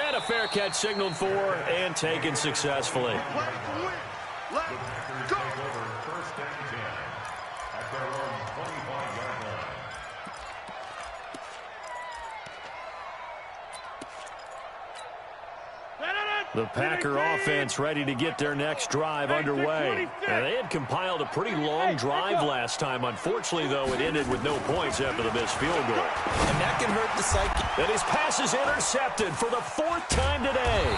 And a fair catch signaled for and taken successfully. The Packer offense ready to get their next drive underway. And they had compiled a pretty long drive last time. Unfortunately, though, it ended with no points after the missed field goal. And that can hurt the psyche. And his pass is intercepted for the 4th time today.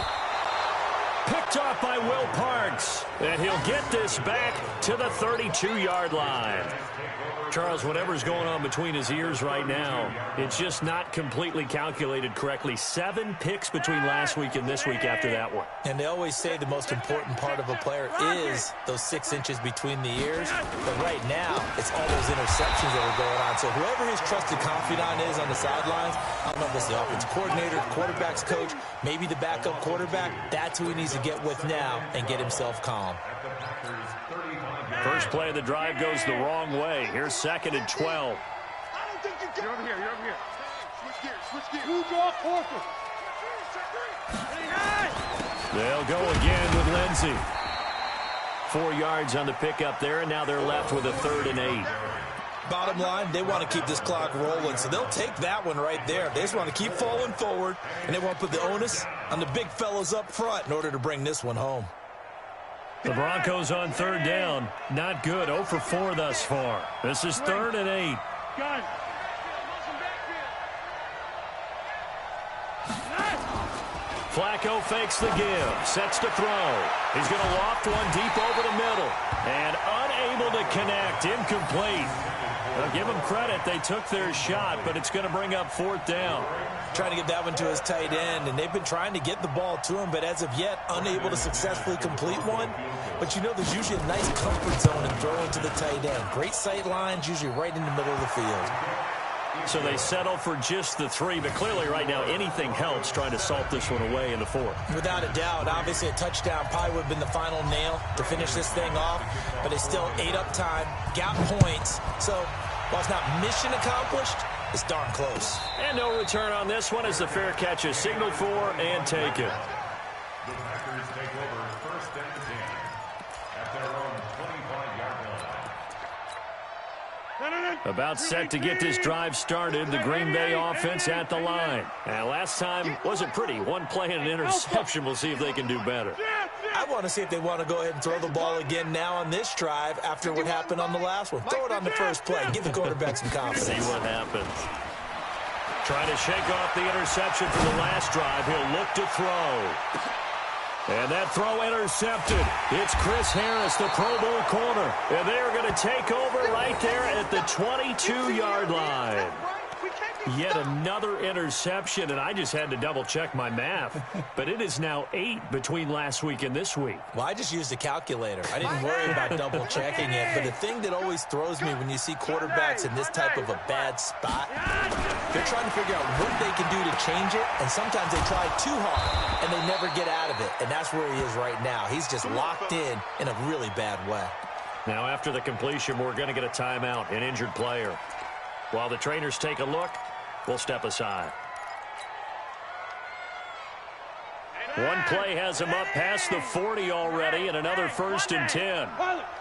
Picked off by Will Parks. And he'll get this back to the 32-yard line. Charles, whatever's going on between his ears right now, it's just not completely calculated correctly. 7 picks between last week and this week after that one. And they always say the most important part of a player is those 6 inches between the ears. But right now, it's all those interceptions that are going on. So whoever his trusted confidant is on the sidelines, I don't know if it's the offensive coordinator, the quarterback's coach, maybe the backup quarterback, that's who he needs to get with now and get himself calm. First play of the drive goes the wrong way. Here's 2nd and 12. I don't think you get... You're over here. Switch gears. You go forward. They'll go again with Lindsey. 4 yards on the pickup there, and now they're left with a 3rd and 8. Bottom line, they want to keep this clock rolling, so they'll take that one right there. They just want to keep falling forward, and they want to put the onus on the big fellas up front in order to bring this one home. The Broncos on 3rd down. Not good. 0 for 4 thus far. This is 3rd and 8. Flacco fakes the give. Sets to throw. He's going to loft one deep over the middle. And unable to connect. Incomplete. I'll give them credit. They took their shot, but it's going to bring up 4th down. Trying to get that one to his tight end, and they've been trying to get the ball to him, but as of yet, unable to successfully complete one. But you know there's usually a nice comfort zone in throwing to the tight end. Great sight lines, usually right in the middle of the field. So they settle for just the 3, but clearly right now anything helps trying to salt this one away in the 4th. Without a doubt, obviously a touchdown probably would have been the final nail to finish this thing off, but they still ate up time, got points. So while it's not mission accomplished, it's darn close. And no return on this one as the fair catch is signaled for and taken. The Packers take over 1st and 10 at their own 25-yard line. About set to get this drive started. The Green Bay offense at the line. And last time wasn't pretty. 1 play and an interception. We'll see if they can do better. I want to see if they want to go ahead and throw the ball again now on this drive after what happened on the last one. Throw it on the first play. Give the quarterback some confidence. See what happens. Trying to shake off the interception from the last drive. He'll look to throw. And that throw intercepted. It's Chris Harris, the Pro Bowl corner. And they're going to take over right there at the 22-yard line. Yet another interception, and I just had to double-check my math. But it is now 8 between last week and this week. Well, I just used a calculator. I didn't worry about double-checking it. But the thing that always throws me when you see quarterbacks in this type of a bad spot, they're trying to figure out what they can do to change it, and sometimes they try too hard, and they never get out of it. And that's where he is right now. He's just locked in a really bad way. Now, after the completion, we're going to get a timeout, an injured player. While the trainers take a look, we'll step aside. One play has him up past the 40 already, and another 1st and 10.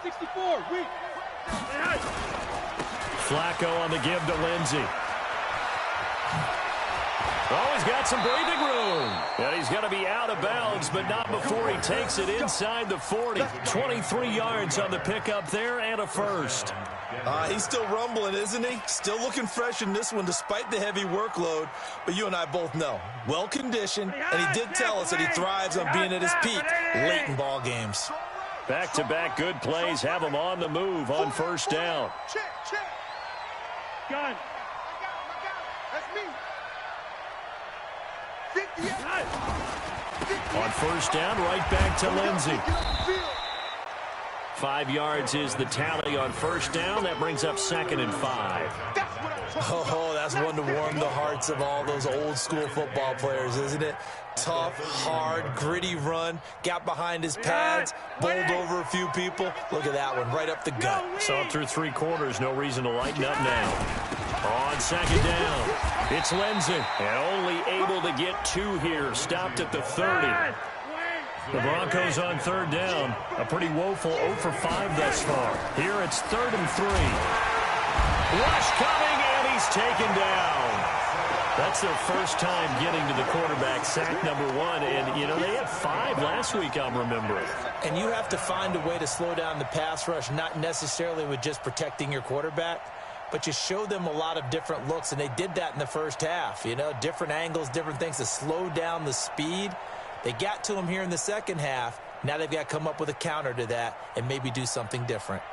64, Flacco on the give to Lindsey. Oh, he's got some breathing room. And he's going to be out of bounds, but not before he takes it inside the 40. 23 yards on the pickup there and a 1st. He's still rumbling, isn't he? Still looking fresh in this one despite the heavy workload. But you and I both know, well-conditioned, and he did tell us that he thrives on being at his peak late in ball games. Back-to-back good plays have him on the move on 1st down. Check. Gun. That's me. On 1st down, right back to Lindsey. 5 yards is the tally on 1st down. That brings up 2nd and 5. Oh, that's one to warm the hearts of all those old-school football players, isn't it? Tough, hard, gritty run. Got behind his pads, bowled over a few people. Look at that one, right up the gut. Saw it through 3 quarters. No reason to lighten up now. On 2nd down. It's Lindsey, and only able to get 2 here, stopped at the 30. The Broncos on 3rd down, a pretty woeful 0 for 5 thus far. Here it's 3rd and 3. Rush coming, and he's taken down. That's their first time getting to the quarterback, sack number 1. And, you know, they had 5 last week, I'm remembering. And you have to find a way to slow down the pass rush, not necessarily with just protecting your quarterback, but you show them a lot of different looks, and they did that in the first half. You know, different angles, different things to slow down the speed. They got to him here in the second half. Now they've got to come up with a counter to that and maybe do something different.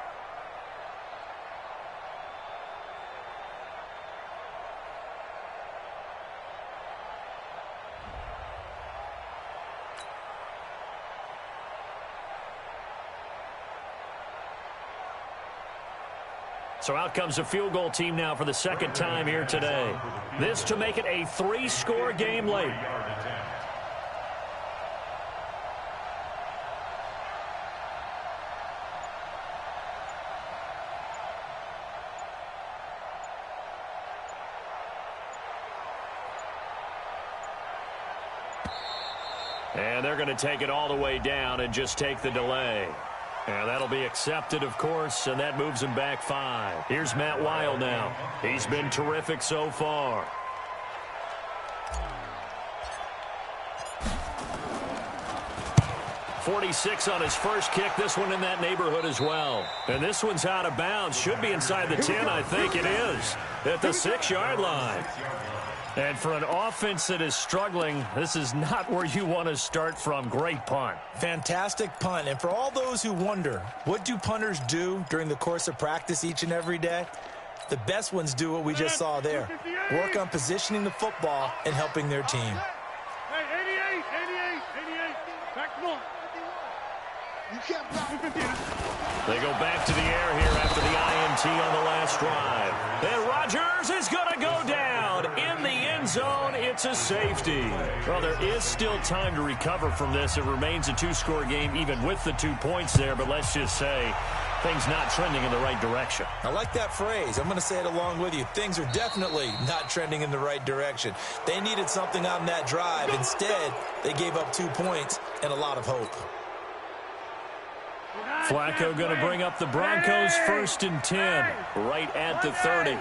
So out comes a field goal team now for the second time here today. This to make it a 3-score game late. And they're going to take it all the way down and just take the delay. And that'll be accepted, of course, and that moves him back 5. Here's Matt Weil now. He's been terrific so far. .46 on his first kick. This one in that neighborhood as well. And this one's out of bounds. Should be inside the 10, I think it is. At the 6-yard line. And for an offense that is struggling, this is not where you want to start from. Great punt. Fantastic punt. And for all those who wonder, what do punters do during the course of practice each and every day? The best ones do what we just saw there. Work on positioning the football and helping their team. Hey, 88. Back to 1. You can't block 51. They go back to the air here after the INT on the last drive. And Rodgers is going to go down in the end zone. It's a safety. Well, there is still time to recover from this. It remains a 2-score game even with the 2 points there. But let's just say things not trending in the right direction. I like that phrase. I'm going to say it along with you. Things are definitely not trending in the right direction. They needed something on that drive. Instead, they gave up 2 points and a lot of hope. Flacco going to bring up the Broncos 1st and 10, right at the 30.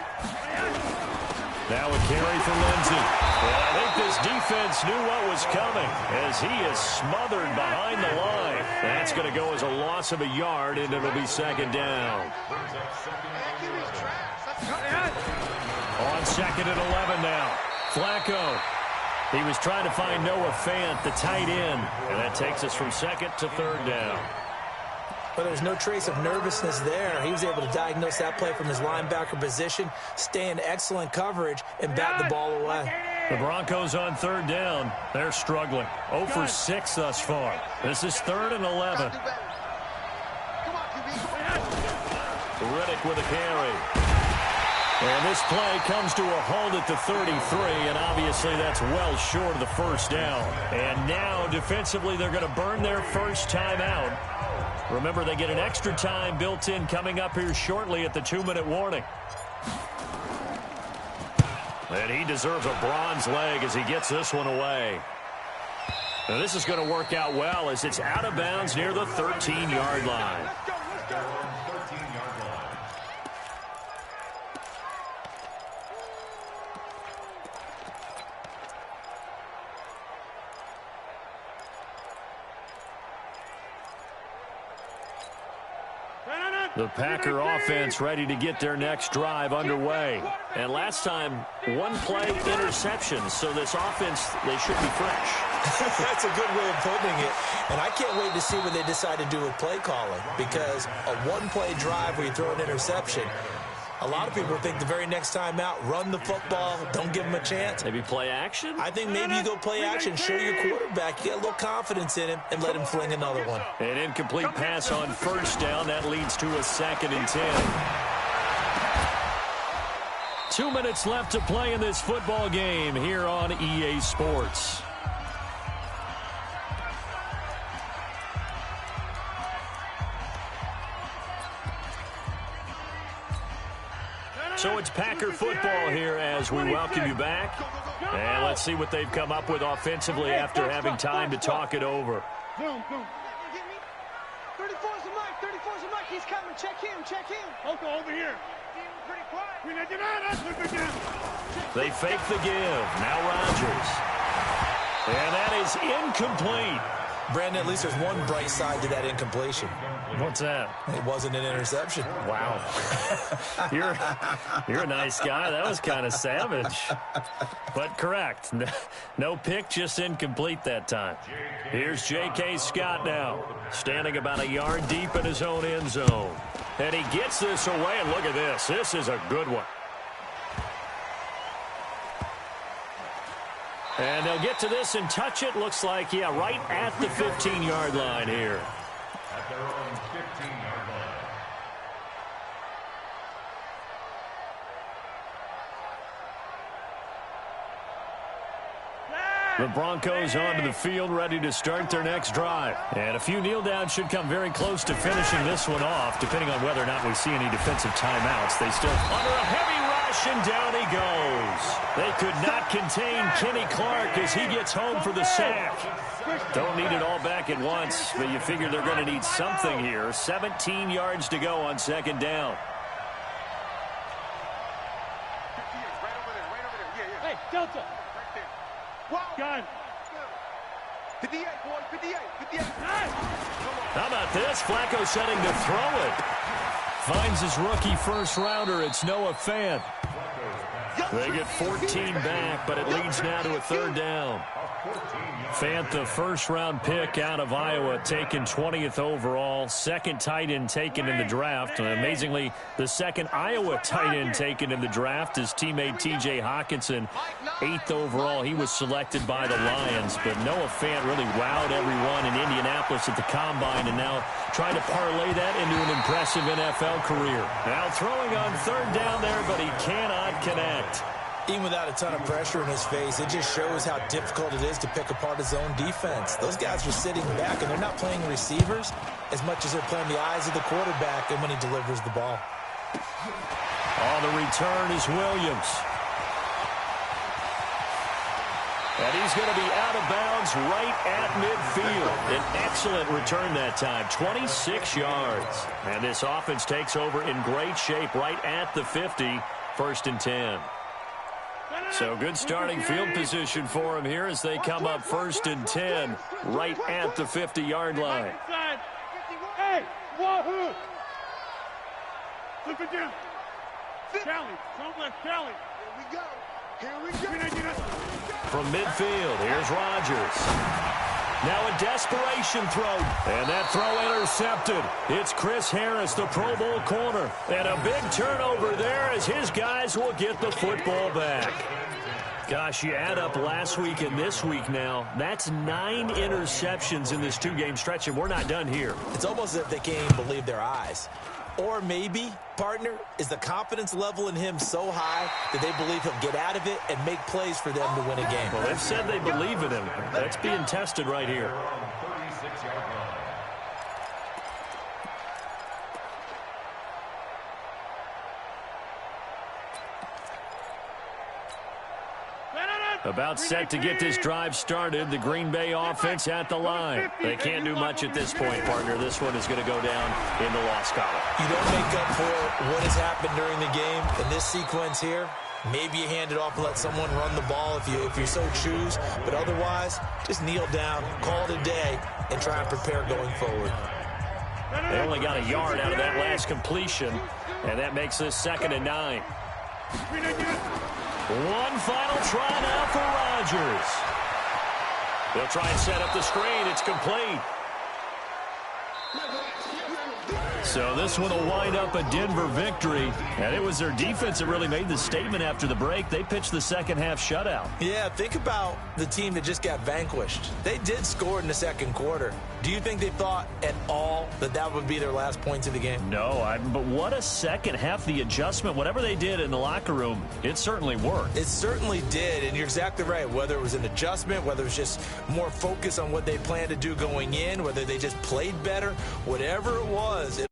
Now a carry for Lindsey. And I think this defense knew what was coming as he is smothered behind the line. That's going to go as a loss of a yard, and it'll be 2nd down. On 2nd and 11 now. Flacco. He was trying to find Noah Fant, the tight end, and that takes us from 2nd to 3rd down. But there's no trace of nervousness there. He was able to diagnose that play from his linebacker position, stay in excellent coverage, and bat the ball away. The Broncos on 3rd down. They're struggling. 0 for 6 thus far. This is 3rd and 11. Riddick with a carry. And this play comes to a halt at the 33, and obviously that's well short of the 1st down. And now, defensively, they're going to burn their first time out. Remember, they get an extra time built in coming up here shortly at the 2-minute warning. And he deserves a bronze leg as he gets this one away. Now, this is going to work out well as it's out of bounds near the 13-yard line. Let's go. The Packer offense ready to get their next drive underway. And last time, 1-play interception. So this offense, they should be fresh. That's a good way of putting it. And I can't wait to see what they decide to do with play calling. Because a 1-play drive where you throw an interception, a lot of people think the very next time out, run the football, don't give them a chance. Maybe play action? I think maybe you go play action, show your quarterback, get a little confidence in him, and let him fling another one. An incomplete pass on 1st down. That leads to a 2nd and 10. 2 minutes left to play in this football game here on EA Sports. So it's Packer football here as we welcome you back. And let's see what they've come up with offensively after having time to talk it over. 34's a Mike. 34's a Mike. He's coming. Check him. Check him. Okay, over here. Pretty quiet. They fake the give. Now Rodgers. And that is incomplete. Brandon, at least there's one bright side to that incompletion. What's that? It wasn't an interception. Wow. You're a nice guy. That was kind of savage. But correct. No pick, just incomplete that time. Here's J.K. Scott now, standing about a yard deep in his own end zone. And he gets this away, and look at this. This is a good one. And they'll get to this and touch it. Looks like, yeah, right at the 15-yard line here. At their own 15-yard line. The Broncos onto the field, ready to start their next drive. And a few kneel downs should come very close to finishing this one off, depending on whether or not we see any defensive timeouts. They still under a heavy rush, and down he goes. They could not contain Kenny Clark as he gets home for the sack. Don't need it all back at once, but you figure they're going to need something here. 17 yards to go on second down. Hey, Delta. Gun. 58, boy, 58, 58. How about this? Flacco setting to throw it. Finds his rookie first-rounder. It's Noah Fant. They get 14 back, but it leads now to a third down. Fant, the first-round pick out of Iowa, taken 20th overall. Second tight end taken in the draft. Amazingly, the second Iowa tight end taken in the draft is teammate T.J. Hawkinson. 8th overall, he was selected by the Lions. But Noah Fant really wowed everyone in Indianapolis at the Combine, and now trying to parlay that into an impressive NFL career. Now throwing on third down there, but he cannot connect. Even without a ton of pressure in his face, it just shows how difficult it is to pick apart his own defense. Those guys are sitting back, and they're not playing receivers as much as they're playing the eyes of the quarterback and when he delivers the ball. On the return is Williams. And he's going to be out of bounds right at midfield. An excellent return that time, 26 yards. And this offense takes over in great shape right at the 50, 1st and 10. So good starting field position for him here as they come up 1st and 10 right at the 50-yard line. Hey, wahoo! Look at him. Kelly, don't let Kelly. Here we go. Here we go. From midfield, here's Rodgers. Now a desperation throw, and that throw intercepted. It's Chris Harris, the Pro Bowl corner, and a big turnover there as his guys will get the football back. Gosh, you add up last week and this week now, that's 9 interceptions in this 2-game stretch, and we're not done here. It's almost as if they can't even believe their eyes. Or maybe, partner, is the confidence level in him so high that they believe he'll get out of it and make plays for them to win a game. Well, they've said they believe in him. That's being tested right here. About set to get this drive started. The Green Bay offense at the line. They can't do much at this point, partner. This one is going to go down in the loss column. You don't make up for what has happened during the game. In this sequence here, maybe you hand it off and let someone run the ball if you so choose. But otherwise, just kneel down, call it a day, and try and prepare going forward. They only got a yard out of that last completion, and that makes this 2nd and 9. One final try now for Rodgers. They'll try and set up the screen. It's complete. So this one will wind up a Denver victory. And it was their defense that really made the statement after the break. They pitched the second half shutout. Yeah, think about the team that just got vanquished. They did score in the second quarter. Do you think they thought at all that that would be their last points of the game? No, but what a second half. The adjustment, whatever they did in the locker room, it certainly worked. It certainly did, and you're exactly right. Whether it was an adjustment, whether it was just more focus on what they planned to do going in, whether they just played better, whatever it was,